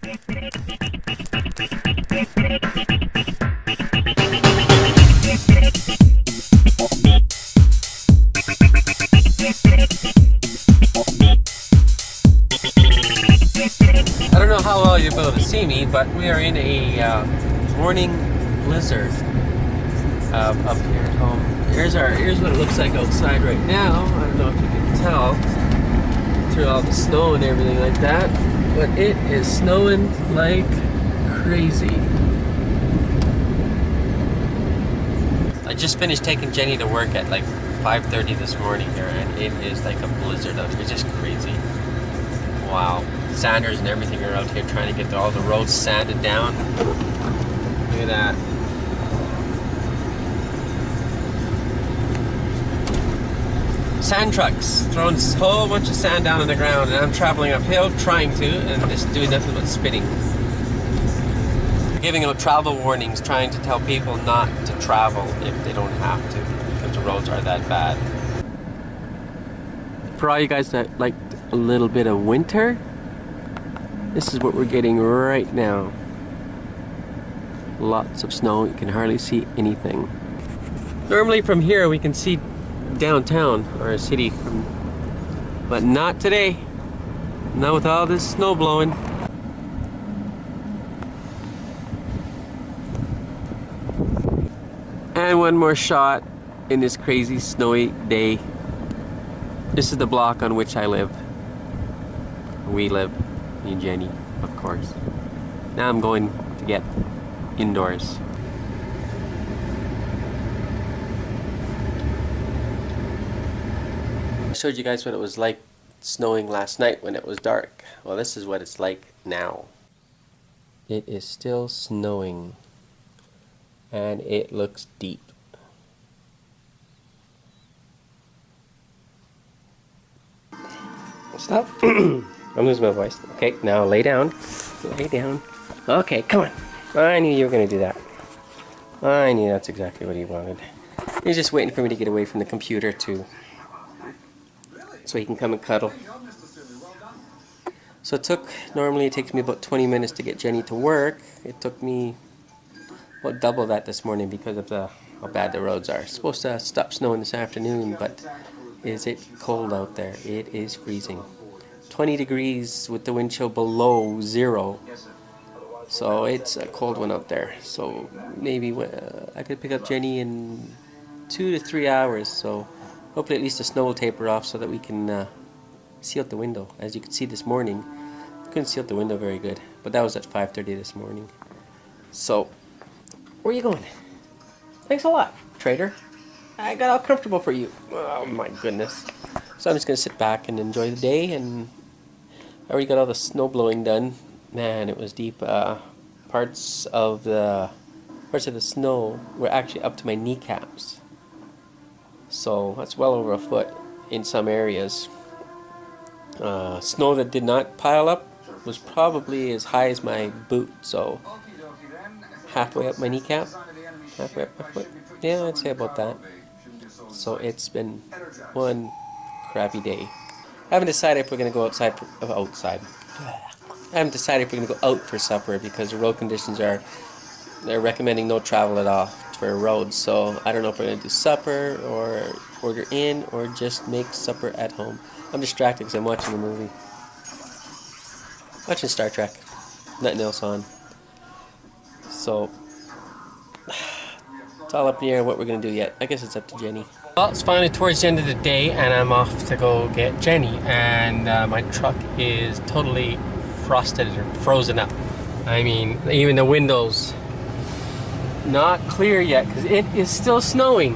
I don't know how well you'll be able to see me, but we are in a morning blizzard up here at home. Here's what it looks like outside right now. I don't know if you can tell through all the snow and everything like that, but it is snowing like crazy. I just finished taking Jenny to work at like 5:30 this morning here, and it is like a blizzard out here. It's just crazy. Wow. Sanders and everything are out here trying to get all the roads sanded down. Look at that. Sand trucks throwing a whole bunch of sand down on the ground, and I'm traveling uphill trying to, and it's doing nothing but spinning. We're giving out travel warnings, trying to tell people not to travel if they don't have to, because the roads are that bad. For all you guys that like a little bit of winter, this is what we're getting right now. Lots of snow, you can hardly see anything. Normally from here we can see downtown, or a city, but not today. Not with all this snow blowing. And one more shot in this crazy snowy day. This is the block on which I live. We live, me and Jenny, of course. Now I'm going to get indoors. I showed you guys what it was like snowing last night when it was dark. Well, this is what it's like now. It is still snowing, and it looks deep. Stop. I'm losing my voice. Okay, now lay down. Lay down. Okay, come on. I knew you were going to do that. I knew that's exactly what he wanted. He's just waiting for me to get away from the computer too, so he can come and cuddle. So normally it takes me about 20 minutes to get Jenny to work. It took me about double that this morning because of how bad the roads are. It's supposed to stop snowing this afternoon, but is it cold out there? It is freezing. 20 degrees with the wind chill below 0. So it's a cold one out there. So maybe I could pick up Jenny in 2 to 3 hours. So hopefully at least the snow will taper off so that we can see out the window. As you can see this morning, I couldn't see out the window very good. But that was at 5:30 this morning. So, where are you going? Thanks a lot, trader. I got all comfortable for you. Oh my goodness. So I'm just going to sit back and enjoy the day, and I already got all the snow blowing done. Man, it was deep. Parts of the snow were actually up to my kneecaps. So that's well over a foot in some areas. Snow that did not pile up was probably as high as my boot, so halfway up my kneecap, halfway up my foot. Yeah, I'd say about that. So it's been one crappy day. I haven't decided if we're going to go outside. I haven't decided if we're going to go out for supper because the road conditions they're recommending no travel at all for roads. So I don't know if we're going to do supper or order in or just make supper at home. I'm distracted because I'm watching a movie. Watching Star Trek. Nothing else on. So it's all up in the air what we're going to do yet. I guess it's up to Jenny. Well, it's finally towards the end of the day and I'm off to go get Jenny, and my truck is totally frosted or frozen up. I mean, even the windows not clear yet because it is still snowing.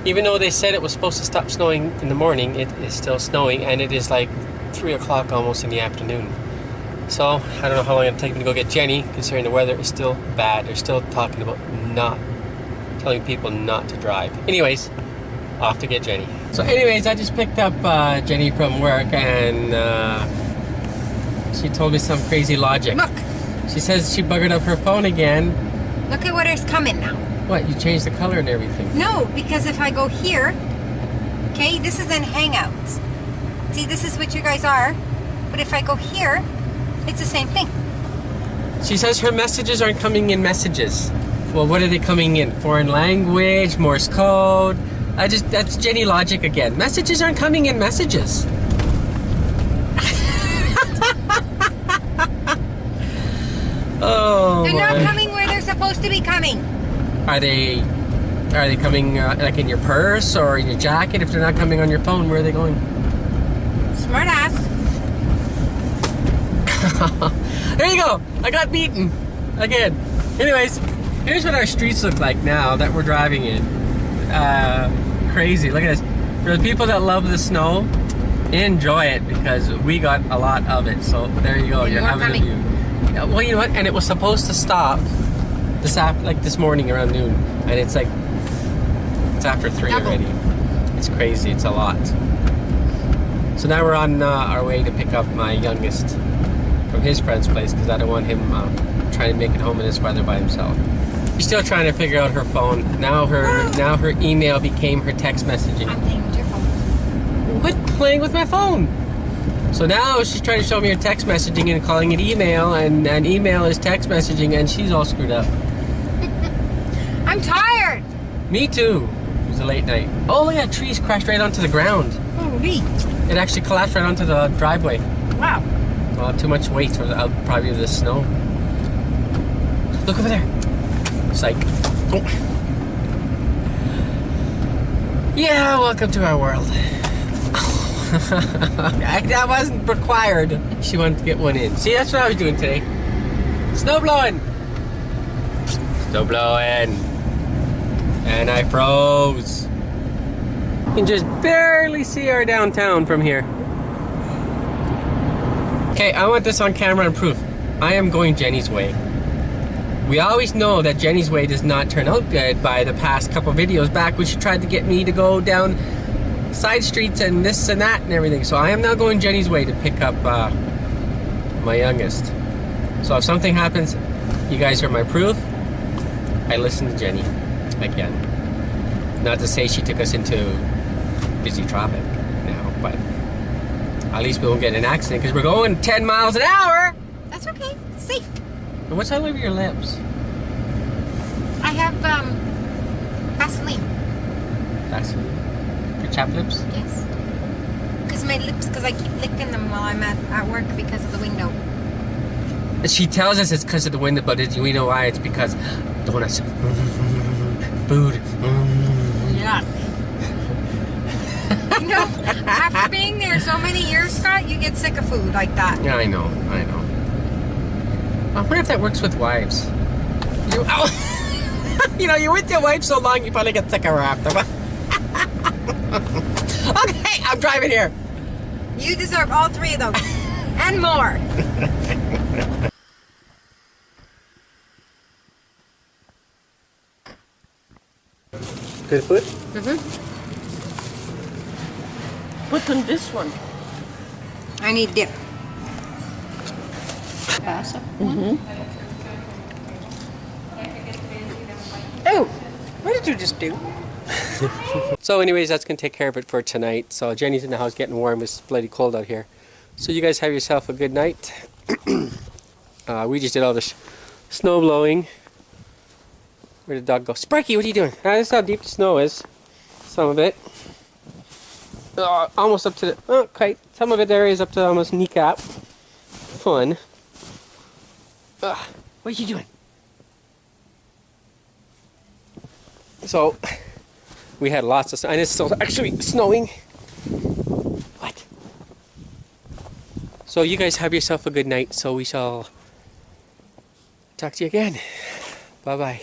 Even though they said it was supposed to stop snowing in the morning, it is still snowing, and it is like 3 o'clock almost in the afternoon. So I don't know how long it'll take me to go get Jenny, considering the weather is still bad. They're still talking about telling people not to drive. Anyways, off to get Jenny. So anyways, I just picked up Jenny from work, and she told me some crazy logic. Look. She says she buggered up her phone again. Look at what is coming now. What, you changed the color and everything? No, because if I go here, okay, this is in Hangouts. See, this is what you guys are. But if I go here, it's the same thing. She says her messages aren't coming in messages. Well, what are they coming in? Foreign language, Morse code. That's Jenny logic again. Messages aren't coming in messages. Oh, they're not coming where they're supposed to be coming. Are they coming like in your purse or in your jacket? If they're not coming on your phone, where are they going? Smart ass. There you go. I got beaten again. Anyways, here's what our streets look like now that we're driving in. Crazy. Look at this. For the people that love the snow, enjoy it because we got a lot of it. So there you go. You're having a view. Well, you know what? And it was supposed to stop this morning around noon, and it's after 3 already. It's crazy. It's a lot. So now we're on our way to pick up my youngest from his friend's place because I don't want him trying to make it home in this weather by himself. She's still trying to figure out her phone. Now her email became her text messaging. I'm playing with your phone. Quit playing with my phone. So now she's trying to show me her text messaging and calling it email, and email is text messaging, and she's all screwed up. I'm tired. Me too. It was a late night. Oh, look at that, trees crashed right onto the ground. Holy. It actually collapsed right onto the driveway. Wow. Well, too much weight for probably the snow. Look over there. Psych. Oh. Yeah, welcome to our world. That wasn't required. She wanted to get one in. See, that's what I was doing today. Snow blowing. Snow blowing. And I froze. You can just barely see our downtown from here. Okay, I want this on camera and proof. I am going Jenny's way. We always know that Jenny's way does not turn out good by the past couple videos back when she tried to get me to go down side streets and this and that and everything. So I am now going Jenny's way to pick up my youngest. So if something happens, you guys are my proof. I listen to Jenny again. Not to say she took us into busy traffic now, but at least we won't get in an accident because we're going 10 miles an hour. That's okay. It's safe. And what's all over your lips? I have Vaseline. Vaseline? Your chapped lips? Yes. Because my lips, because I keep licking them while I'm at work because of the window. She tells us it's because of the window, but we know why. It's because donuts, food. Yeah. You know, after being there so many years, Scott, you get sick of food like that. Yeah, I know. I wonder if that works with wives. You know, you're with your wife so long, you probably get sick of her after. Okay, I'm driving here. You deserve all 3 of those. And more. Good food? Mm-hmm. What's on this one? I need dip. Mm-hmm. Oh, what did you just do? So anyways, that's going to take care of it for tonight. So Jenny's in the house getting warm. It's bloody cold out here. So you guys have yourself a good night. We just did all this snow blowing. Where'd the dog go? Sparky, what are you doing? This is how deep the snow is. Some of it. Almost up to the... Oh, quite. Some of it there is up to almost kneecap. Fun. What are you doing? So, we had lots of snow, and it's still actually snowing. What? So you guys have yourself a good night, so we shall talk to you again. Bye-bye.